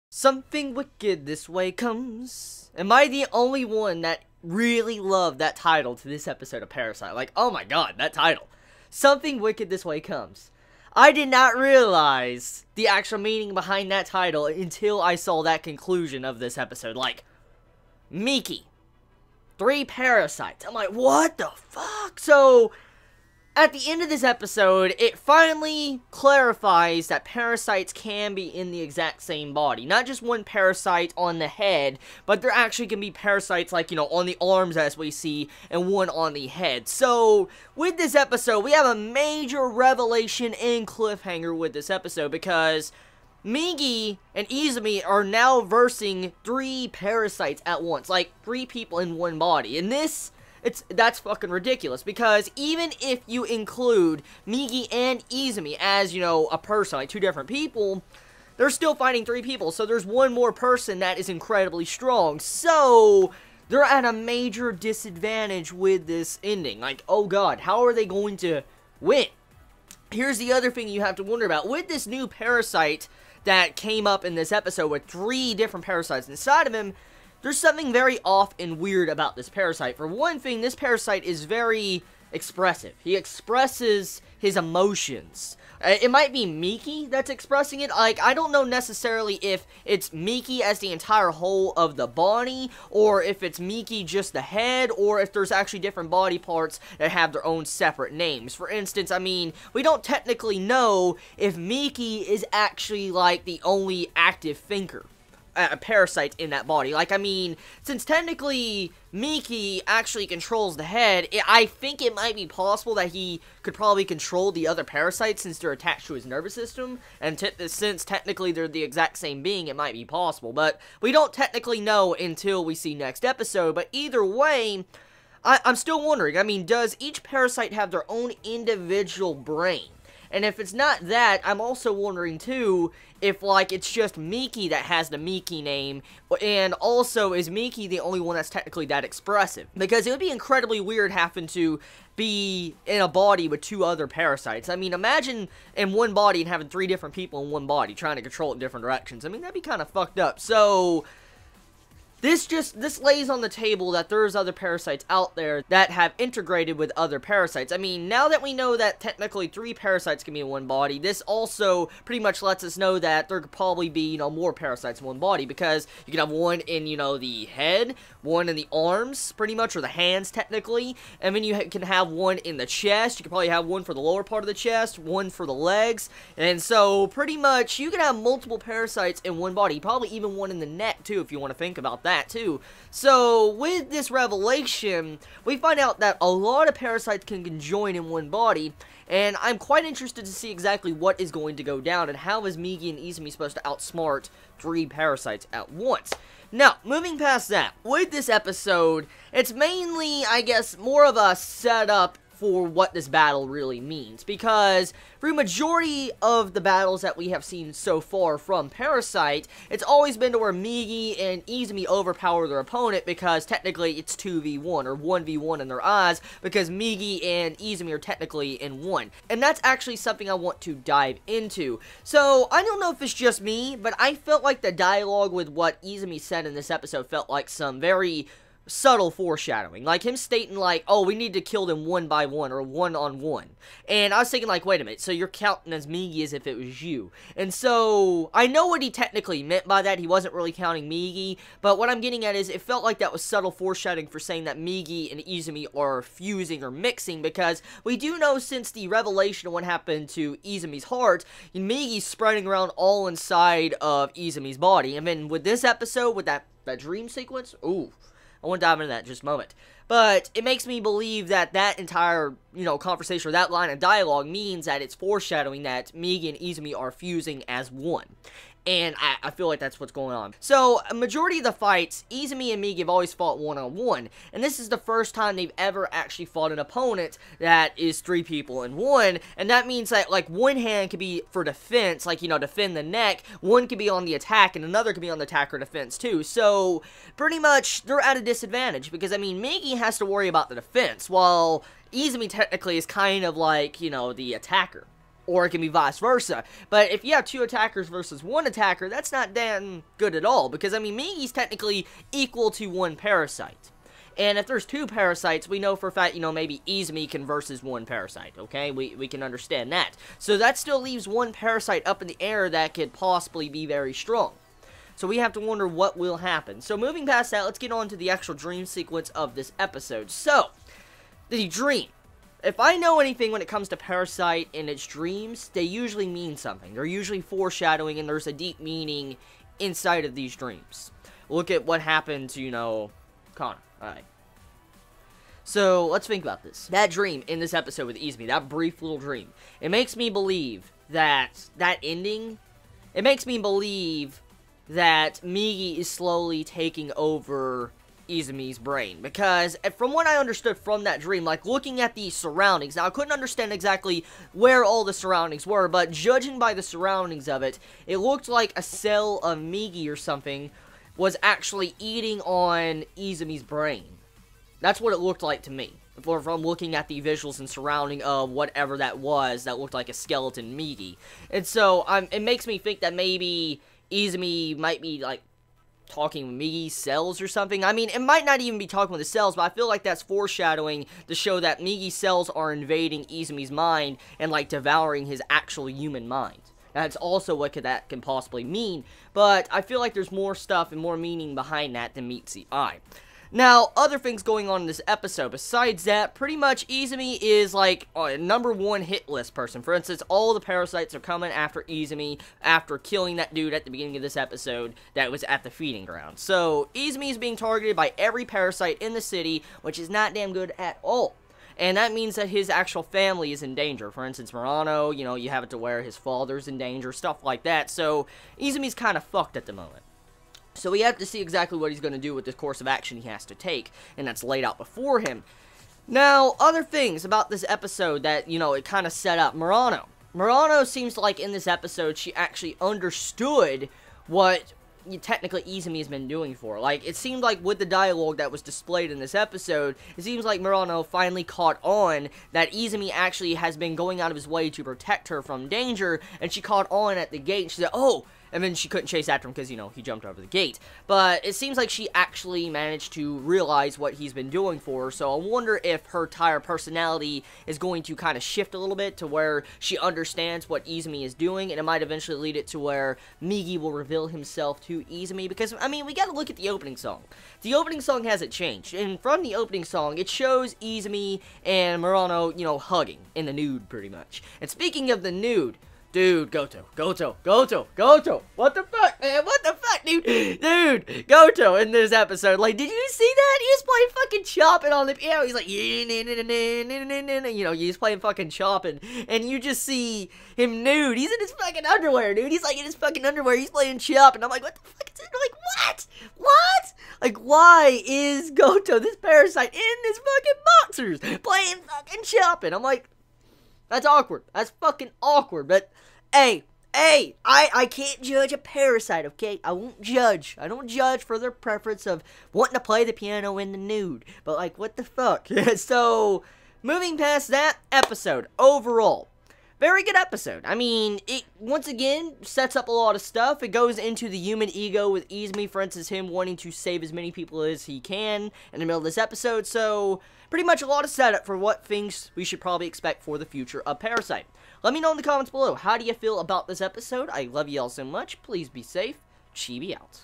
Something wicked this way comes. Am I the only one that really loved that title to this episode of Parasite? Like, oh my god, that title. Something wicked this way comes. I did not realize the actual meaning behind that title until I saw that conclusion of this episode. Like, Miki. 3 parasites. I'm like, what the fuck? So, at the end of this episode, it finally clarifies that parasites can be in the exact same body. Not just one parasite on the head, but there actually can be parasites like, on the arms as we see, and one on the head. So, with this episode, we have a major revelation and cliffhanger with this episode, because Migi and Izumi are now versing 3 parasites at once. Like, 3 people in one body. And that's fucking ridiculous, because even if you include Migi and Izumi as, a person, like 2 different people, they're still fighting 3 people, so there's one more person that is incredibly strong. So, they're at a major disadvantage with this ending. Like, oh god, how are they going to win? Here's the other thing you have to wonder about. With this new parasite that came up in this episode with 3 different parasites inside of him, there's something very off and weird about this parasite. For one thing, this parasite is very expressive. He expresses his emotions. It might be Miki that's expressing it. Like, I don't know necessarily if it's Miki as the entire whole of the body, or if it's Miki just the head, or if there's actually different body parts that have their own separate names. For instance, we don't technically know if Miki is actually, like, the only active thinker. A parasite in that body. Like, since technically Miki actually controls the head, I think it might be possible that he could probably control the other parasites since they're attached to his nervous system, and since technically they're the exact same being, it might be possible, but we don't technically know until we see next episode. But either way, I'm still wondering, does each parasite have their own individual brain? And if it's not that, I'm also wondering, too, if, like, it's just Miki that has the Miki name, and also, is Miki the only one that's technically that expressive? Because it would be incredibly weird having to be in a body with 2 other parasites. Imagine in one body and having 3 different people in one body trying to control it in different directions. That'd be kind of fucked up. So, this lays on the table that there's other parasites out there that have integrated with other parasites. Now that we know that technically 3 parasites can be in one body, this also pretty much lets us know that there could probably be, more parasites in one body, because you can have one in, the head, one in the arms, pretty much, or the hands, technically, and then you can have one in the chest. You could probably have one for the lower part of the chest, one for the legs, and so, pretty much, you can have multiple parasites in one body, probably even one in the neck, too, if you want to think about that too. So, with this revelation, we find out that a lot of parasites can conjoin in one body, and I'm quite interested to see exactly what is going to go down, and how is Migi and Izumi supposed to outsmart 3 parasites at once. Now, moving past that, with this episode, it's mainly, I guess, more of a setup for what this battle really means, because for the majority of the battles that we have seen so far from Parasite, it's always been to where Migi and Izumi overpower their opponent, because technically it's 2v1, or 1v1 in their eyes, because Migi and Izumi are technically in one. And that's actually something I want to dive into. So, I don't know if it's just me, but I felt like the dialogue with what Izumi said in this episode felt like some very subtle foreshadowing, like him stating like, oh, we need to kill them one by one, or one on one. And I was thinking like, wait a minute, so you're counting as Migi as if it was you. And so, I know what he technically meant by that. He wasn't really counting Migi, but what I'm getting at is, it felt like that was subtle foreshadowing for saying that Migi and Izumi are fusing or mixing, because we do know since the revelation of what happened to Izumi's heart, Migi's spreading around all inside of Izumi's body. And then with this episode, with that dream sequence, ooh, I want to dive into that in just a moment. But it makes me believe that that entire, conversation, or that line of dialogue means that it's foreshadowing that Migi and Izumi are fusing as one. And I feel like that's what's going on. So, a majority of the fights, Izumi and Migi have always fought one-on-one. And this is the first time they've ever actually fought an opponent that is 3 people in one. And that means that, like, one hand could be for defense, like, defend the neck. One could be on the attack, and another could be on the attack or defense, too. So, pretty much, they're at a disadvantage. Because, Migi has to worry about the defense, while Izumi technically is kind of like, the attacker. or it can be vice versa. But if you have 2 attackers versus 1 attacker, that's not damn good at all, because, I mean, Migi's technically equal to 1 Parasite. And if there's 2 Parasites, we know for a fact, you know, maybe Izumi can versus 1 Parasite, okay? We can understand that. So that still leaves 1 Parasite up in the air that could possibly be very strong. So we have to wonder what will happen. So moving past that, let's get on to the actual dream sequence of this episode. So, the dream. If I know anything when it comes to Parasite and its dreams, they usually mean something. They're usually foreshadowing, and there's a deep meaning inside of these dreams. Look at what happened to, you know, Connor. Alright. So, let's think about this. That dream in this episode with Izumi, that brief little dream, it makes me believe that ending, it makes me believe that Migi is slowly taking over Izumi's brain. Because, from what I understood from that dream, like, looking at the surroundings, now I couldn't understand exactly where all the surroundings were, but judging by the surroundings of it, it looked like a cell of Migi or something was actually eating on Izumi's brain. That's what it looked like to me, from looking at the visuals and surrounding of whatever that was that looked like a skeleton Migi. And so, it makes me think that maybe Izumi might be, like, talking with Migi's cells or something. I mean, it might not even be talking with the cells, but I feel like that's foreshadowing to show that Migi's cells are invading Izumi's mind and, like, devouring his actual human mind. That's also what that can possibly mean, but I feel like there's more stuff and more meaning behind that than meets the eye. Now, other things going on in this episode, besides that, pretty much Izumi is like a #1 hit list person. For instance, all the Parasites are coming after Izumi after killing that dude at the beginning of this episode that was at the feeding ground. So, Izumi is being targeted by every Parasite in the city, which is not damn good at all. And that means that his actual family is in danger. For instance, Murano, you know, you have it to where his father's in danger, stuff like that. So, Izumi's kind of fucked at the moment. So we have to see exactly what he's going to do with this course of action he has to take, and that's laid out before him. Now, other things about this episode that, you know, it kind of set up. Murano. Murano seems like in this episode she actually understood what technically Izumi has been doing for her. Like, it seemed like with the dialogue that was displayed in this episode, it seems like Murano finally caught on that Izumi actually has been going out of his way to protect her from danger, and she caught on at the gate, and she said, oh! And then she couldn't chase after him because, you know, he jumped over the gate. But it seems like she actually managed to realize what he's been doing for her. So I wonder if her entire personality is going to kind of shift a little bit to where she understands what Izumi is doing. And it might eventually lead it to where Migi will reveal himself to Izumi. Because, I mean, we got to look at the opening song. The opening song hasn't changed. And from the opening song, it shows Izumi and Murano, you know, hugging in the nude pretty much. And speaking of the nude... Dude, Goto, what the fuck, man, what the fuck, dude, Goto in this episode, like, did you see that? He was playing fucking chopping on the piano, he's like, you know, he's playing fucking chopping, and you just see him nude, he's in his fucking underwear, dude, he's like in his fucking underwear, he's playing chopping, I'm like, what the fuck is it, like, what, like, why is Goto, this Parasite, in his fucking boxers, playing fucking chopping, I'm like, that's awkward. That's fucking awkward. But, hey, I can't judge a Parasite, okay? I won't judge. I don't judge for their preference of wanting to play the piano in the nude. But, like, what the fuck? So, moving past that episode, overall, very good episode. I mean, it, once again, sets up a lot of stuff. It goes into the human ego with Izumi, for instance, him wanting to save as many people as he can in the middle of this episode. So, pretty much a lot of setup for what things we should probably expect for the future of Parasite. Let me know in the comments below, how do you feel about this episode? I love you all so much. Please be safe. Chibi out.